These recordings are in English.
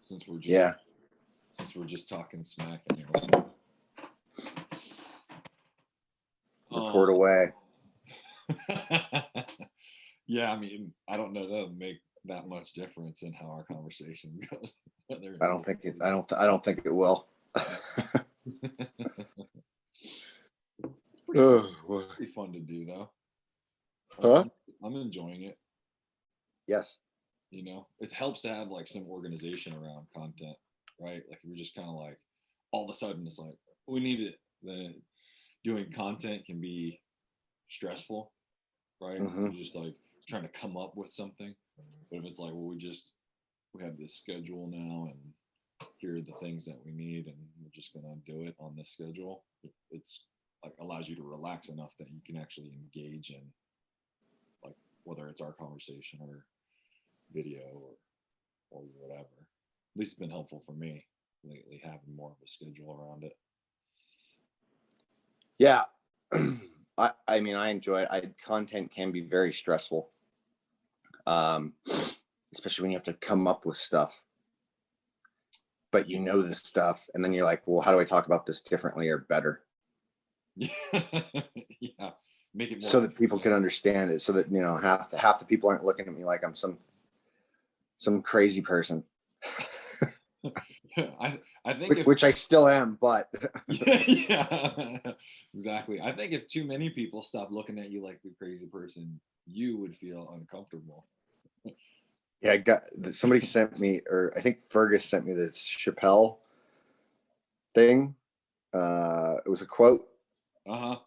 since we're just Yeah. talking smack anyway. Report away. Yeah, I mean, I don't know that'll make that much difference in how our conversation goes. I don't think it will. It's pretty fun to do though. Huh? I'm enjoying it. Yes. You know, it helps to have like some organization around content, right? Like we're just kind of like all of a sudden it's like we need it. The doing content can be stressful, right? Mm-hmm. You're just like trying to come up with something. But if it's like, well, we have this schedule now, and here are the things that we need, and we're just gonna do it on this schedule. It's like allows you to relax enough that you can actually engage in, like whether it's our conversation or video or whatever. At least it's been helpful for me lately having more of a schedule around it. Yeah. I mean, I enjoy it. Content can be very stressful, especially when you have to come up with stuff, but you know this stuff, and then you're like, well, how do I talk about this differently or better? Yeah, make it more so that people can understand it, so that half the people aren't looking at me like I'm some crazy person. I think which I still am, but yeah, exactly. I think if too many people stopped looking at you like the crazy person, you would feel uncomfortable. Yeah, somebody sent me, or I think Fergus sent me this Chappelle thing. It was a quote.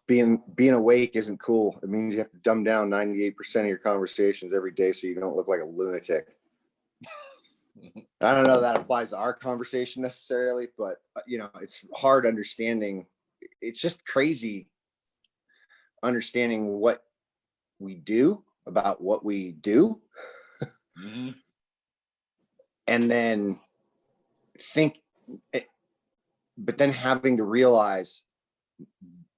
Being awake isn't cool. It means you have to dumb down 98% of your conversations every day so you don't look like a lunatic. I don't know that applies to our conversation necessarily, but it's hard understanding. It's just crazy understanding what we do about what we do. Mm-hmm. And then but then having to realize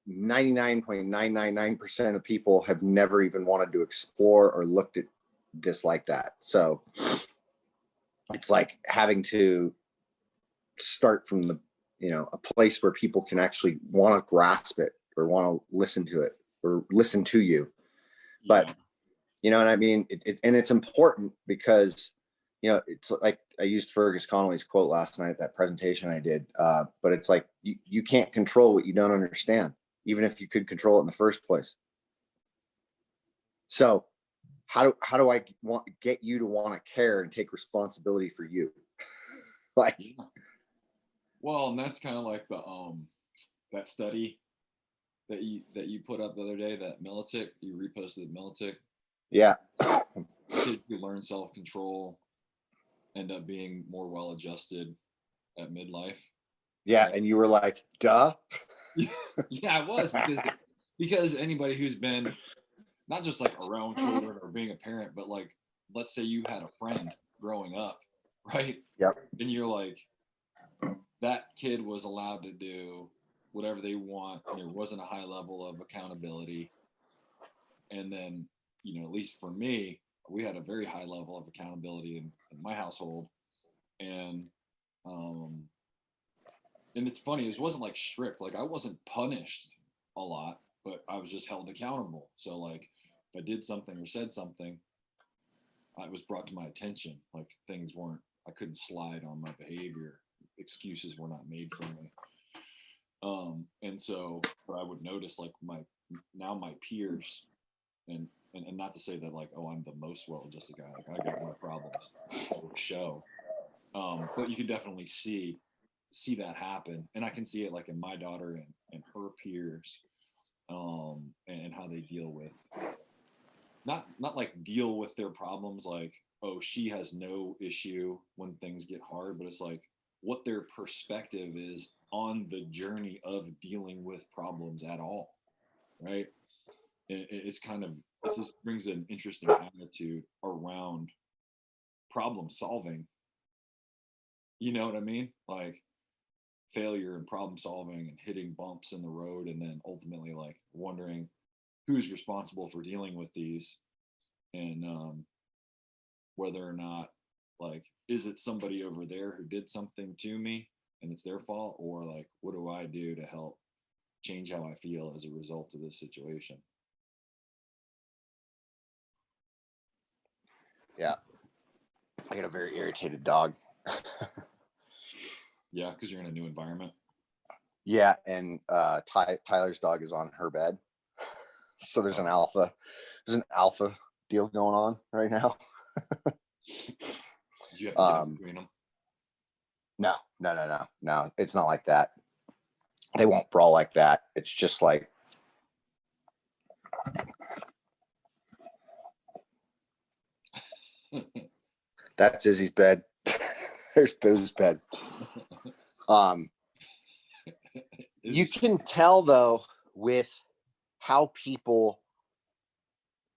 99.999% of people have never even wanted to explore or looked at this like that. So it's like having to start from a place where people can actually want to grasp it or want to listen to it or listen to you. Yeah. But you know what I mean? It's important because, it's like I used Fergus Connolly's quote last night at that presentation I did. But it's like, you can't control what you don't understand, even if you could control it in the first place. So how do I get you to want to care and take responsibility for you? Like, well, and that's kind of like the that study that you put up the other day, that Militic, you reposted Militic. Yeah. Kids who learn self-control end up being more well-adjusted at midlife. Yeah, right? And you were like, duh. Yeah, I was, because anybody who's been not just like around children or being a parent, but like, let's say you had a friend growing up, right? Yep. And you're like, that kid was allowed to do whatever they want. There wasn't a high level of accountability. And then, at least for me, we had a very high level of accountability in my household. And it's funny, it wasn't like strict, like I wasn't punished a lot, but I was just held accountable. So like if I did something or said something, it was brought to my attention. Like I couldn't slide on my behavior. Excuses were not made for me. And so what I would notice, like my peers, and not to say that like, oh, I'm the most well-adjusted guy, like I got more problems for show. But you can definitely see that happen. And I can see it like in my daughter and her peers, and how they deal with, not like deal with their problems, like, oh, she has no issue when things get hard, but it's like what their perspective is on the journey of dealing with problems at all, right? It's kind of, it just brings an interesting attitude around problem solving. You know what I mean? Like failure and problem solving and hitting bumps in the road, and then ultimately like wondering who's responsible for dealing with these, and whether or not Like, is it somebody over there who did something to me and it's their fault? Or like, what do I do to help change how I feel as a result of this situation? Yeah. I got a very irritated dog. Yeah, because you're in a new environment. Yeah, and Tyler's dog is on her bed. So there's an alpha deal going on right now. Did you have to get in between them? No. It's not like that. They won't brawl like that. It's just like, that's Izzy's bed. There's Boo's bed. You can tell though with how people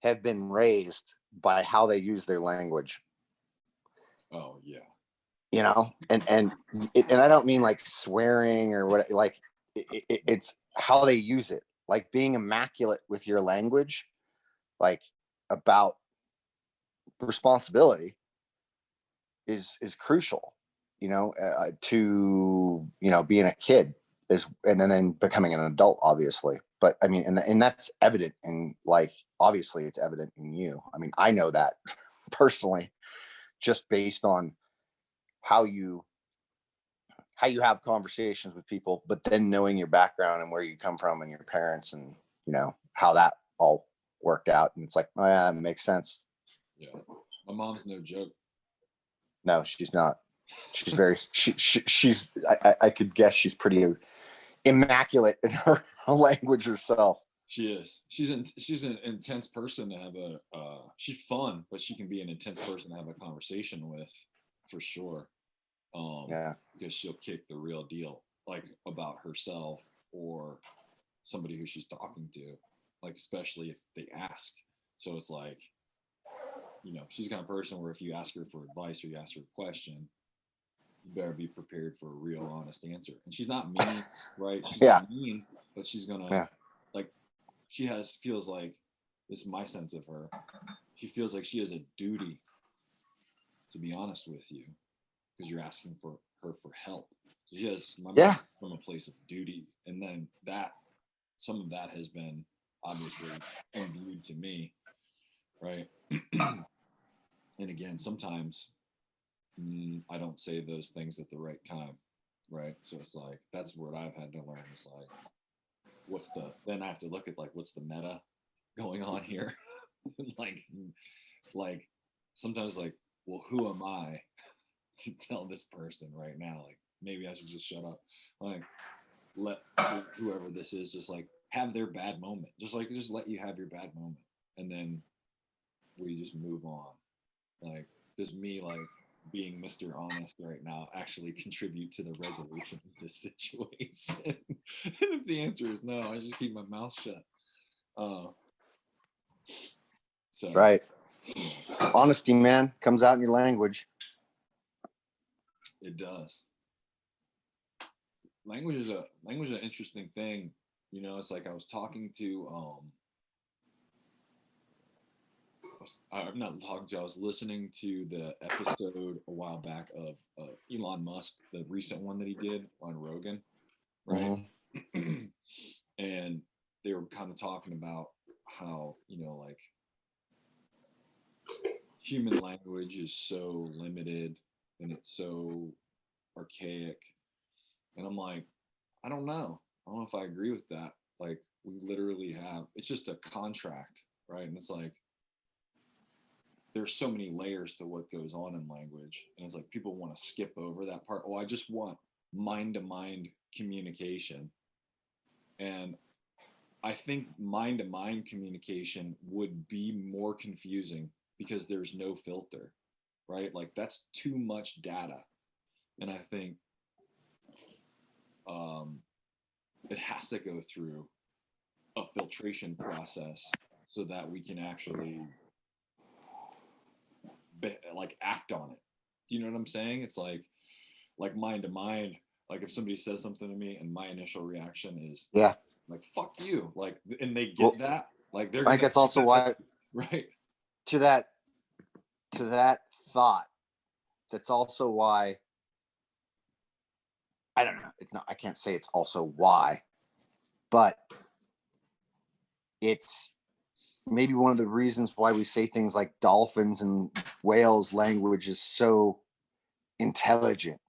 have been raised by how they use their language. Oh yeah. You know, and I don't mean like swearing or what, like it's how they use it, like being immaculate with your language, like about responsibility is crucial, you know, to, you know, being a kid is, and then becoming an adult, obviously. But I mean, and that's evident in, like, obviously it's evident in you. I mean, I know that personally, just based on how you have conversations with people, but then knowing your background and where you come from and your parents and, you know, how that all worked out. And it's like, oh yeah, it makes sense. Yeah. My mom's no joke. No, she's not. She's very, she's, I could guess she's pretty immaculate in her language herself. She is. She's an intense person to have she's fun, but she can be an intense person to have a conversation with, for sure. Yeah. Because she'll kick the real deal, like about herself or somebody who she's talking to, like especially if they ask. So it's like, you know, she's the kind of person where if you ask her for advice or you ask her a question, you better be prepared for a real honest answer. And she's not mean, right? She's not mean, but she's gonna like, she feels like, this is my sense of her, she feels like she has a duty to be honest with you because you're asking for her for help. So she has from a place of duty, and then that some of that has been obviously imbued to me, right? And again, sometimes I don't say those things at the right time, right? So it's like, that's what I've had to learn. It's like, then I have to look at like, what's the meta going on here? like sometimes like, well, who am I to tell this person right now? Like, maybe I should just shut up. Like, let whoever this is just like have their bad moment. Just let you have your bad moment, and then we just move on. Like, does me like being Mr. Honest right now actually contribute to the resolution of this situation? And if the answer is no, I just keep my mouth shut. So right. Yeah. Honesty, man, comes out in your language. It does. Language is an interesting thing. You know, it's like I was talking to I was listening to the episode a while back of Elon Musk, the recent one that he did on Rogan, right? Mm-hmm. And they were kind of talking about how, you know, like human language is so limited and it's so archaic. And I'm like, I don't know if I agree with that. Like, we literally have, it's just a contract, right? And it's like, there's so many layers to what goes on in language. And it's like, people want to skip over that part. Oh, I just want mind-to-mind communication. And I think mind-to-mind communication would be more confusing because there's no filter, right? Like, that's too much data. And I think it has to go through a filtration process so that we can actually like act on it. Do you know what I'm saying? It's like mind to mind. Like, if somebody says something to me and my initial reaction is like, fuck you, like, and they get that, like, they're, I think that's also why, right, to that thought, that's also why, I don't know, it's not, I can't say it's also why, but it's maybe one of the reasons why we say things like dolphins and whales language is so intelligent,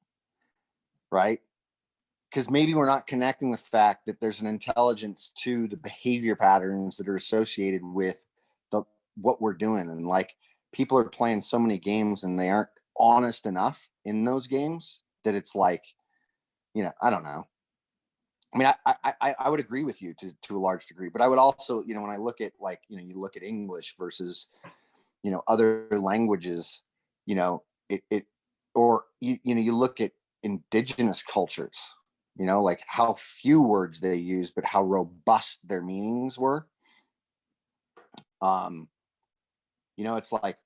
right? Because maybe we're not connecting the fact that there's an intelligence to the behavior patterns that are associated with what we're doing. And like, people are playing so many games and they aren't honest enough in those games that it's like, I don't know. I mean, I would agree with you to a large degree, but I would also, when I look at like, you look at English versus, other languages, or you look at indigenous cultures, like how few words they use, but how robust their meanings were. It's like,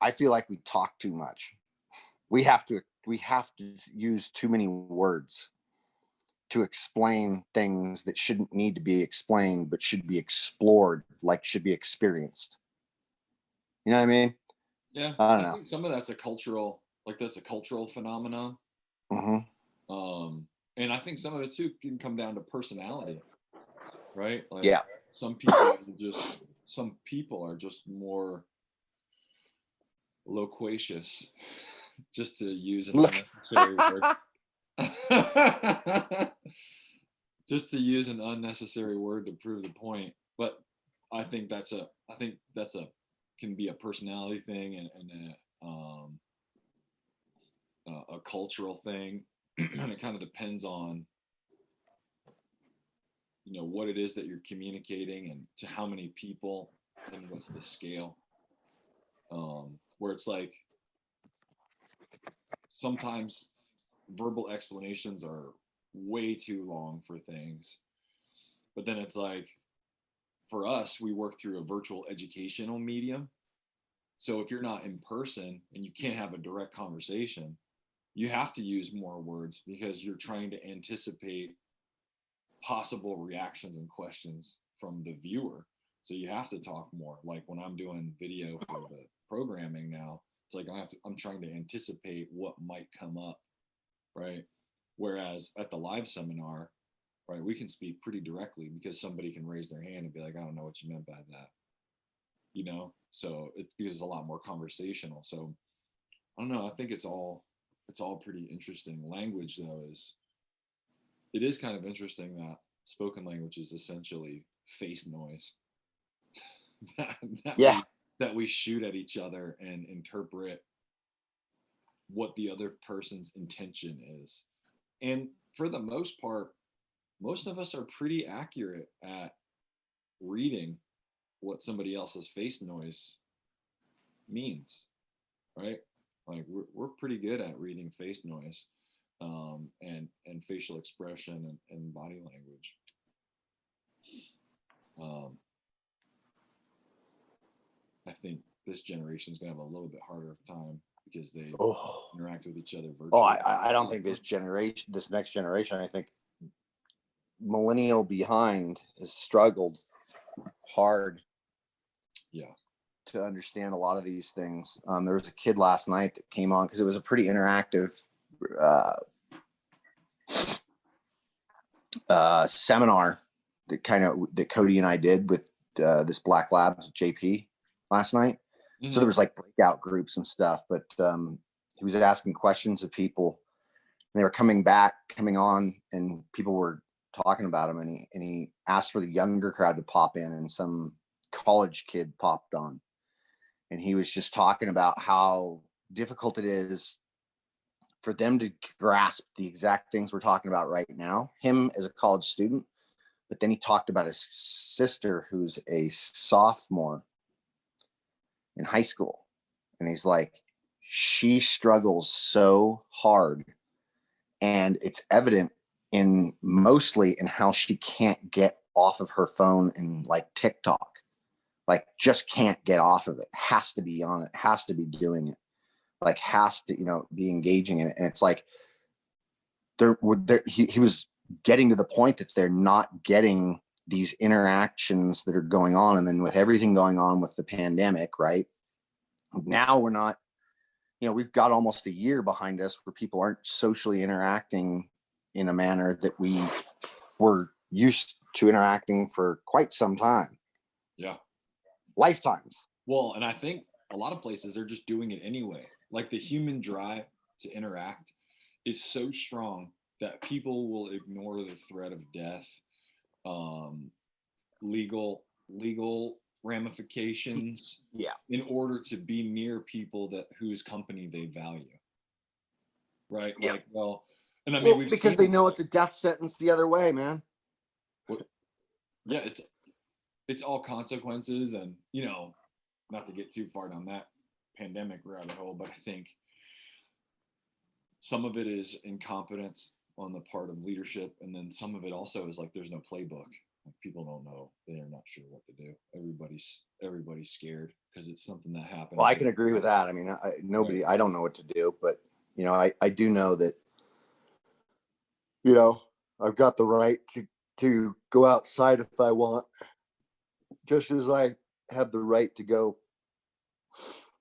I feel like we talk too much. We have to use too many words to explain things that shouldn't need to be explained, but should be explored, like should be experienced. You know what I mean? Yeah. I don't know. think some of that's a cultural phenomenon. Mm-hmm. And I think some of it too can come down to personality, right? Like, yeah. Some people are just more loquacious, just to use an unnecessary word. Just to use an unnecessary word to prove the point. But I think that's can be a personality thing and a cultural thing. And it kind of depends on what it is that you're communicating and to how many people and what's the scale. Where it's like sometimes verbal explanations are way too long for things, but then it's like, for us, we work through a virtual educational medium. So if you're not in person and you can't have a direct conversation, you have to use more words because you're trying to anticipate possible reactions and questions from the viewer. So you have to talk more. Like when I'm doing video for the programming now, it's like I'm trying to anticipate what might come up, right? Whereas at the live seminar, right, we can speak pretty directly because somebody can raise their hand and be like, I don't know what you meant by that. So it's because it's a lot more conversational. So I don't know. I think it's all pretty interesting. Language though it is kind of interesting that spoken language is essentially face noise. that we shoot at each other and interpret what the other person's intention is. And for the most part, most of us are pretty accurate at reading what somebody else's face noise means, right? Like we're pretty good at reading face noise, and facial expression and body language. I think this generation is going to have a little bit harder of time because they interact with each other virtually. I don't think this next generation, I think millennial behind has struggled hard. Yeah. To understand a lot of these things. There was a kid last night that came on because it was a pretty interactive seminar that Cody and I did with this Black Labs JP last night. Mm-hmm. So there was like breakout groups and stuff, but he was asking questions of people and they were coming on and people were talking about him and he asked for the younger crowd to pop in and some college kid popped on. And he was just talking about how difficult it is for them to grasp the exact things we're talking about right now. Him as a college student, but then he talked about his sister who's a sophomore in high school. And he's like, she struggles so hard. And it's evident mostly in how she can't get off of her phone and like TikTok. Like just can't get off of it, has to be on it, has to be doing it, like has to, be engaging in it. And it's like, he was getting to the point that they're not getting these interactions that are going on. And then with everything going on with the pandemic, right now we're not, we've got almost a year behind us where people aren't socially interacting in a manner that we were used to interacting for quite some time. Yeah. Lifetimes. Well, and I think a lot of places are just doing it anyway. Like the human drive to interact is so strong that people will ignore the threat of death, legal ramifications, Yeah. in order to be near people that whose company they value. Right? Yeah. Like, well, and I mean, Well, because they know it's a death sentence the other way, man. Yeah, it's all consequences, and not to get too far down that pandemic rabbit hole, but I think some of it is incompetence on the part of leadership, and then some of it also is like there's no playbook. Like people don't know, they're not sure what to do. Everybody's scared because it's something that happened. Well, I can agree with that. I mean, I don't know what to do, but I do know that I've got the right to go outside if I want, just as I have the right to go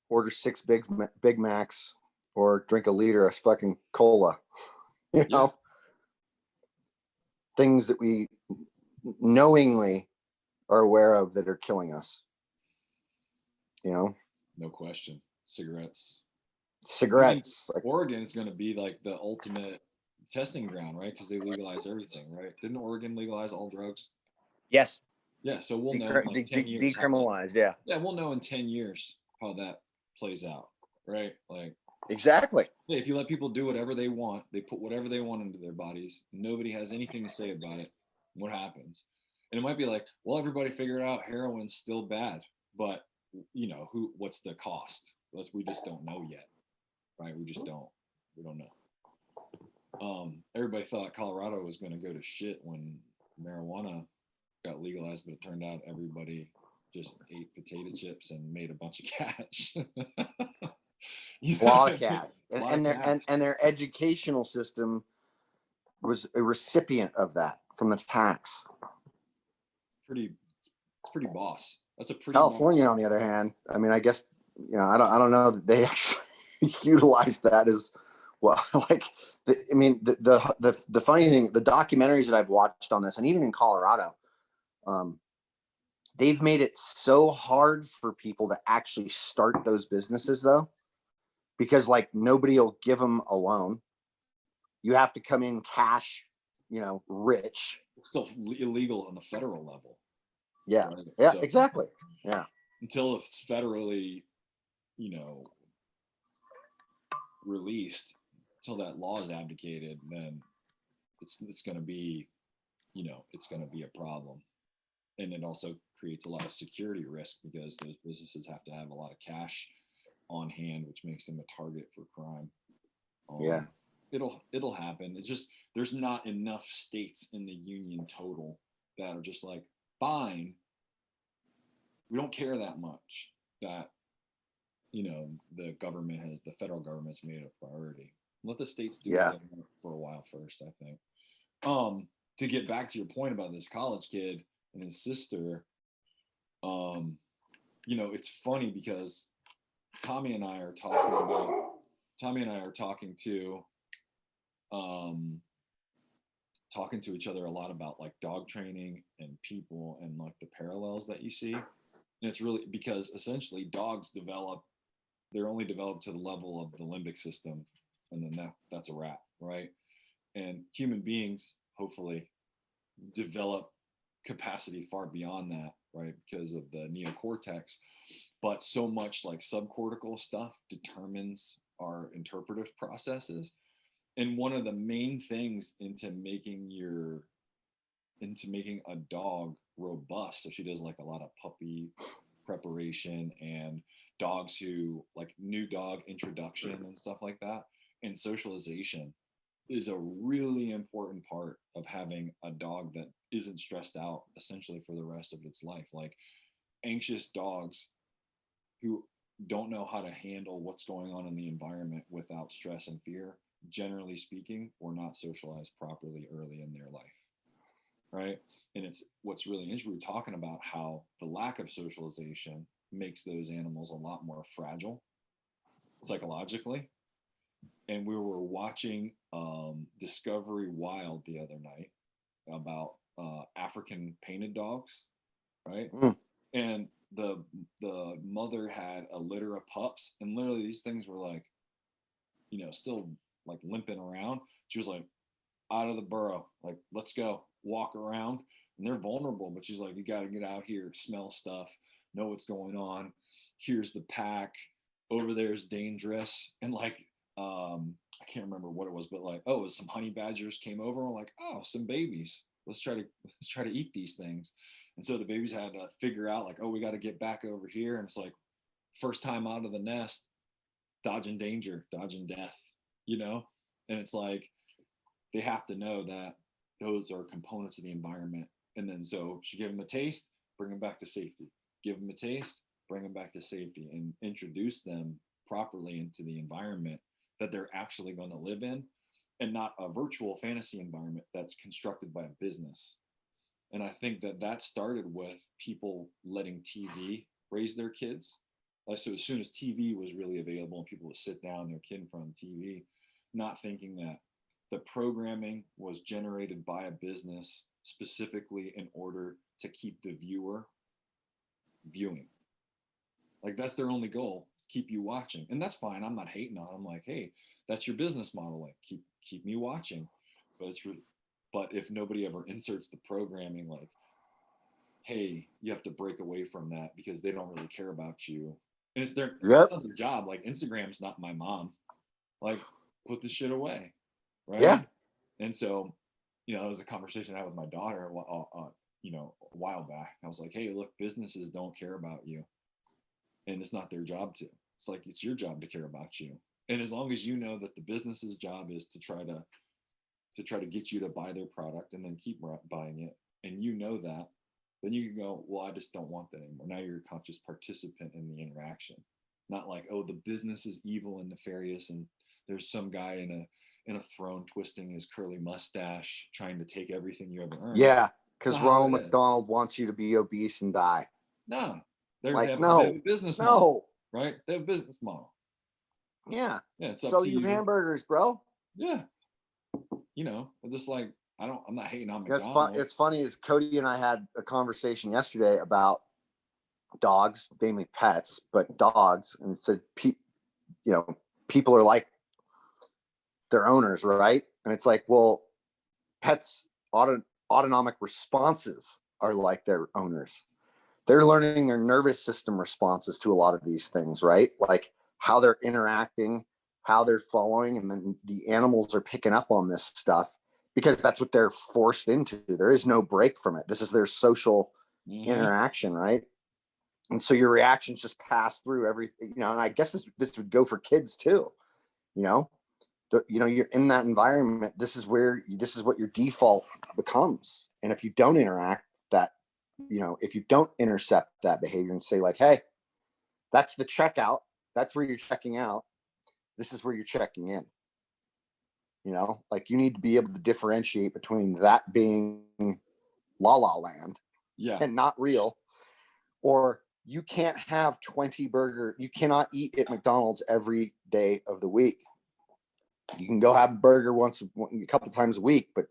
order 6 Big Macs or drink a liter of fucking cola. Things that we knowingly are aware of that are killing us. No question. Cigarettes. Oregon is going to be like the ultimate testing ground, right? Because they legalize everything, right? Didn't Oregon legalize all drugs? Yes. Yeah, so we'll know in like 10 years. Decriminalized, yeah. Yeah, we'll know in 10 years how that plays out, right? Like exactly. Yeah, if you let people do whatever they want, they put whatever they want into their bodies. Nobody has anything to say about it. What happens? And it might be like, well, everybody figured out heroin's still bad, but what's the cost? We just don't know yet, right? We don't know. Everybody thought Colorado was going to go to shit when marijuana got legalized, but it turned out everybody just ate potato chips and made a bunch of cash. A lot of cash. And their educational system was a recipient of that from the tax. It's pretty boss. That's a pretty California, on the other hand, I mean, I guess, I don't know that they actually utilize that as well. Like, the funny thing, the documentaries that I've watched on this, and even in Colorado, they've made it so hard for people to actually start those businesses, though, because like nobody will give them a loan. You have to come in cash, rich. It's still illegal on the federal level. Yeah. Right? Yeah, so, exactly. Yeah. Until it's federally, released, until that law is abdicated, then it's going to be, it's going to be a problem. And it also creates a lot of security risk because those businesses have to have a lot of cash on hand, which makes them a target for crime. Yeah. It'll happen. It's just there's not enough states in the union total that are just like, fine, we don't care that much that the federal government's made it a priority. Let the states do it for a while first, I think. To get back to your point about this college kid and his sister, it's funny because Tommy and I are talking to each other a lot about like dog training and people and like the parallels that you see. And it's really because essentially dogs they're only developed to the level of the limbic system, and then that's a wrap, right? And human beings hopefully develop capacity far beyond that, right? Because of the neocortex. But so much like subcortical stuff determines our interpretive processes. And one of the main things into making a dog robust, so she does like a lot of puppy preparation and dogs who like new dog introduction and stuff like that, and socialization is a really important part of having a dog that isn't stressed out essentially for the rest of its life. Like anxious dogs who don't know how to handle what's going on in the environment without stress and fear, generally speaking, were not socialized properly early in their life, right? And it's what's really interesting. We're talking about how the lack of socialization makes those animals a lot more fragile, psychologically. And we were watching Discovery Wild the other night about African painted dogs, right? Mm. And the mother had a litter of pups, and literally these things were like, still like limping around. She was like, out of the burrow, like, let's go walk around. And they're vulnerable, but she's like, you got to get out here, smell stuff, know what's going on. Here's the pack. Over there is dangerous. And like, I can't remember what it was, but like, oh, it was some honey badgers came over. And we're like, oh, some babies. Let's try to eat these things. And so the babies had to figure out like, oh, we got to get back over here. And it's like, first time out of the nest, dodging danger, dodging death, And it's like, they have to know that those are components of the environment. And then so she gave them a taste, bring them back to safety. Give them a taste, bring them back to safety, and introduce them properly into the environment that they're actually going to live in, and not a virtual fantasy environment that's constructed by a business. And I think that started with people letting TV raise their kids. Like, so as soon as TV was really available and people would sit down their kid in front of TV, not thinking that the programming was generated by a business specifically in order to keep the viewer viewing. Like, that's their only goal, keep you watching. And that's fine. I'm not hating on it. I'm like, hey, that's your business model. Like, keep me watching. But but if nobody ever inserts the programming, like, hey, you have to break away from that because they don't really care about you. And it's Yep. it's not their job. Like, Instagram's not my mom. Like, put this shit away. Right. Yeah. And so, it was a conversation I had with my daughter, a while back. I was like, hey, look, businesses don't care about you, and it's not their job to. It's like, it's your job to care about you. And as long as you know that the business's job is to try to get you to buy their product and then keep buying it, and that, then you can go, well, I just don't want that anymore. Now you're a conscious participant in the interaction, not like, oh, the business is evil and nefarious, and there's some guy in a throne twisting his curly mustache trying to take everything you ever earned. Yeah, because Ronald McDonald wants you to be obese and die. No, they have a business model, right? They have a business model. Yeah. Yeah, it's up to you. Hamburgers, bro. Yeah. Just like, I'm not hating on McDonald's. It's funny, is Cody and I had a conversation yesterday about dogs, mainly pets, but dogs, and said, people are like their owners, right? And it's like, well, pets' autonomic responses are like their owners. They're learning their nervous system responses to a lot of these things, right? Like how they're interacting, how they're following, and then the animals are picking up on this stuff because that's what they're forced into. There is no break from it. This is their social interaction, right? And so your reactions just pass through everything, and I guess this would go for kids too. You're in that environment. This is what your default becomes. And if you don't interact that, if you don't intercept that behavior and say like, hey, that's the checkout, that's where you're checking out, this is where you're checking in, like you need to be able to differentiate between that being la la land and not real, or you can't have 20 burger. You cannot eat at McDonald's every day of the week. You can go have a burger a couple times a week, but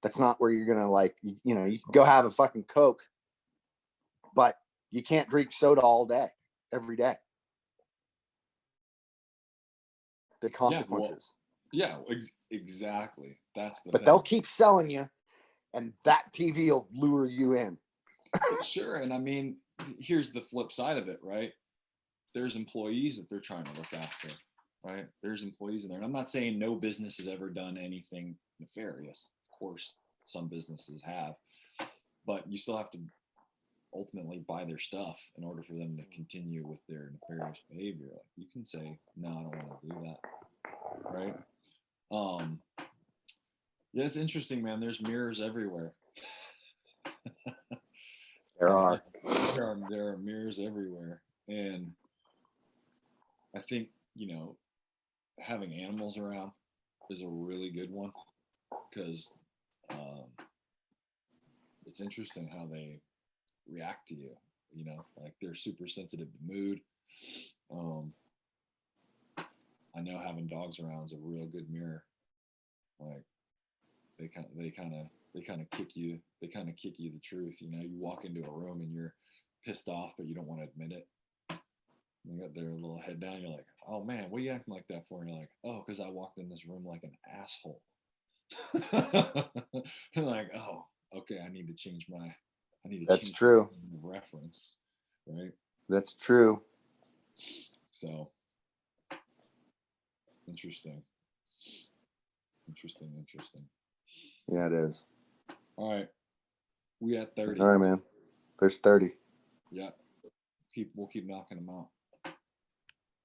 that's not where you're gonna you can go have a fucking Coke, but you can't drink soda all day, every day. The consequences. Exactly. That's the thing. They'll keep selling you, and that TV will lure you in. Sure. And I mean, here's the flip side of it, right? There's employees that they're trying to look after. Right? There's employees in there. And I'm not saying no business has ever done anything nefarious. Of course, some businesses have, but you still have to ultimately buy their stuff in order for them to continue with their nefarious behavior. Like, you can say, no, I don't want to do that. Right? Yeah, it's interesting, man. There's mirrors everywhere. There are mirrors everywhere. And I think, having animals around is a really good one, because it's interesting how they react to you, like they're super sensitive to mood. I know having dogs around is a real good mirror. Like they kind of kick you the truth. You know, you walk into a room and you're pissed off, but you don't want to admit it. You got their little head down. You're like, oh man, what are you acting like that for? And you're like, oh, because I walked in this room like an asshole. Like, oh, okay, I need to change That's true. my reference, right? That's true. So interesting. Yeah, it is. All right, we at 30. All right, man. There's 30. Yeah, we'll keep knocking them out.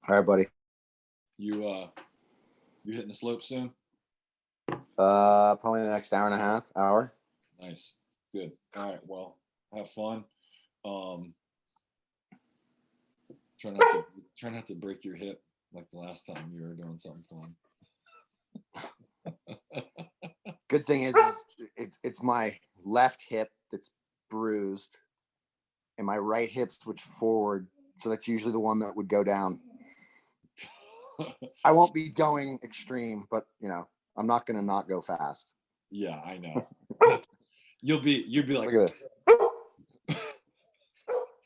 All right, buddy. You hitting the slope soon? Probably the next hour. Nice, good. All right, well, have fun. Try not to break your hip like the last time you were doing something fun. Good thing is it's my left hip that's bruised, and my right hip switched forward, so that's usually the one that would go down. I won't be going extreme, but you know, I'm not gonna not go fast. Yeah, I know. You'll be like, look at this.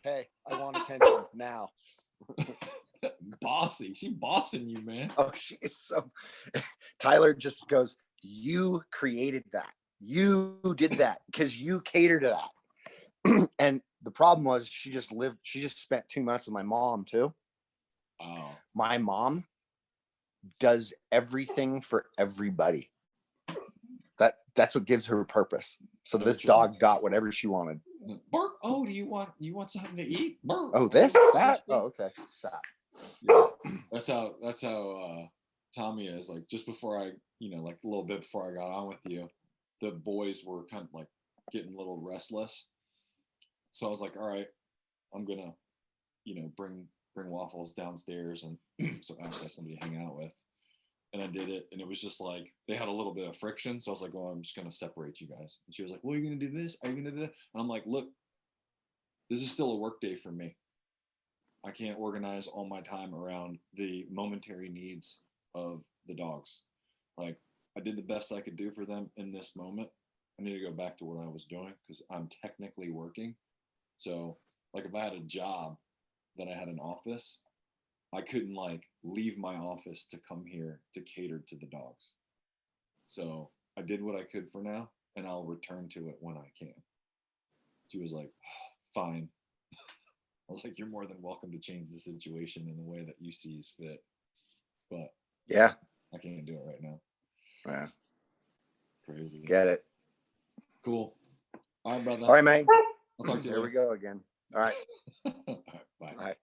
Hey, I want attention now. Bossy. She bossing you, man. Oh, she is so. Tyler just goes, you created that. You did that because you catered to that. And the problem was she just spent 2 months with my mom too. Oh. My mom does everything for everybody. That's what gives her purpose. So this dog got whatever she wanted. Bark. Oh, do you want something to eat? Bark. Oh, that. Oh, okay. Stop. Yeah. That's how Tommy is. Like just before I, like a little bit before I got on with you, the boys were kind of like getting a little restless. So I was like, all right, I'm gonna, bring Waffles downstairs and so Ash has somebody to hang out with. And I did it, and it was just like they had a little bit of friction. So I was like, "Oh, I'm just gonna separate you guys." And she was like, "Well, are you gonna do this? Are you gonna do that?" And I'm like, "Look, this is still a work day for me. I can't organize all my time around the momentary needs of the dogs. Like, I did the best I could do for them in this moment. I need to go back to what I was doing because I'm technically working. So, like, if I had a job that I had an office, I couldn't like leave my office to come here to cater to the dogs. So I did what I could for now, and I'll return to it when I can." She was like, "Fine." I was like, "You're more than welcome to change the situation in the way that you see is fit, but yeah, I can't do it right now." Yeah. Crazy. Get it. Cool. All right, brother. All right, man. I'll talk to you There later. we go again. All right. All right, bye. Bye.